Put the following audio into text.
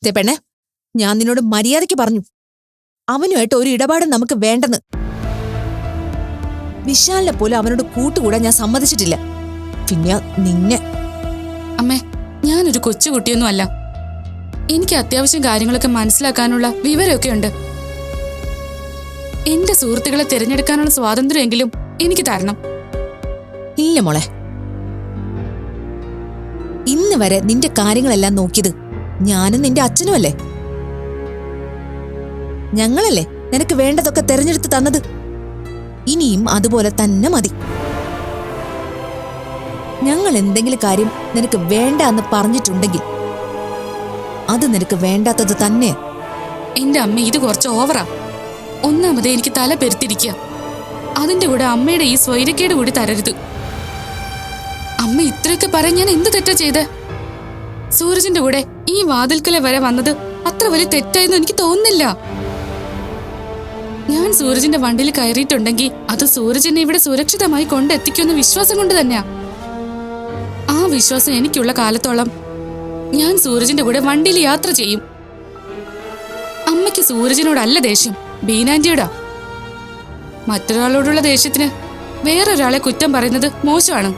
പെണ്ണെ, ഞാൻ നിന്നോട് മര്യാദയ്ക്ക് പറഞ്ഞു, അവനുമായിട്ട് ഒരു ഇടപാടും നമുക്ക് വേണ്ടെന്ന്. വിശാലിനെ പോലും അവനോട് കൂട്ടുകൂടാൻ ഞാൻ സമ്മതിച്ചിട്ടില്ല. പിന്നെ നിന്നെ. അമ്മേ, ഞാനൊരു കൊച്ചുകുട്ടിയൊന്നും അല്ല. എനിക്ക് അത്യാവശ്യം കാര്യങ്ങളൊക്കെ മനസ്സിലാക്കാനുള്ള വിവരമൊക്കെ ഉണ്ട്. എന്റെ സുഹൃത്തുക്കളെ തിരഞ്ഞെടുക്കാനുള്ള സ്വാതന്ത്ര്യമെങ്കിലും എനിക്ക് തരണം. ഇല്ല മോളെ, ഇന്ന് വരെ നിന്റെ കാര്യങ്ങളെല്ലാം നോക്കിയത് ഞാനും നിന്റെ അച്ഛനും അല്ലേ. ഞങ്ങളല്ലേ നിനക്ക് വേണ്ടതൊക്കെ തെരഞ്ഞെടുത്ത് തന്നത്. ഇനിയും അതുപോലെ തന്നെ മതി. ഞങ്ങൾ എന്തെങ്കിലും കാര്യം നിനക്ക് വേണ്ട എന്ന് പറഞ്ഞിട്ടുണ്ടെങ്കിൽ അത് നിനക്ക് വേണ്ടാത്തത് തന്നെ. എന്റെ അമ്മ ഇത് കുറച്ച് ഓവറാ. ഒന്നാമതേ എനിക്ക് തല പെരുത്തിരിക്കുക. അതിന്റെ കൂടെ അമ്മയുടെ ഈ സ്വൈരക്കേട് കൂടി തരരുത്. അമ്മ ഇത്രയൊക്കെ പറയാൻ ഞാൻ എന്ത് തെറ്റാ ചെയ്ത്? സൂരജിന്റെ കൂടെ ഈ വാതിൽക്കലെ വരെ വന്നത് അത്ര വലിയ തെറ്റായെന്ന് എനിക്ക് തോന്നുന്നില്ല. ഞാൻ സൂരജിന്റെ വണ്ടിയിൽ കയറിയിട്ടുണ്ടെങ്കിൽ അത് സൂരജിനെ ഇവിടെ സുരക്ഷിതമായി കൊണ്ടെത്തിക്കുമെന്ന വിശ്വാസം കൊണ്ട് തന്നെയാ. ആ വിശ്വാസം എനിക്കുള്ള കാലത്തോളം ഞാൻ സൂരജിന്റെ കൂടെ വണ്ടിയിൽ യാത്ര ചെയ്യും. അമ്മയ്ക്ക് സൂരജിനോടല്ല ദേഷ്യം, ബീനാന്റിയോടാ. മറ്റൊരാളോടുള്ള ദേഷ്യത്തിന് വേറൊരാളെ കുറ്റം പറയുന്നത് മോശമാണ്.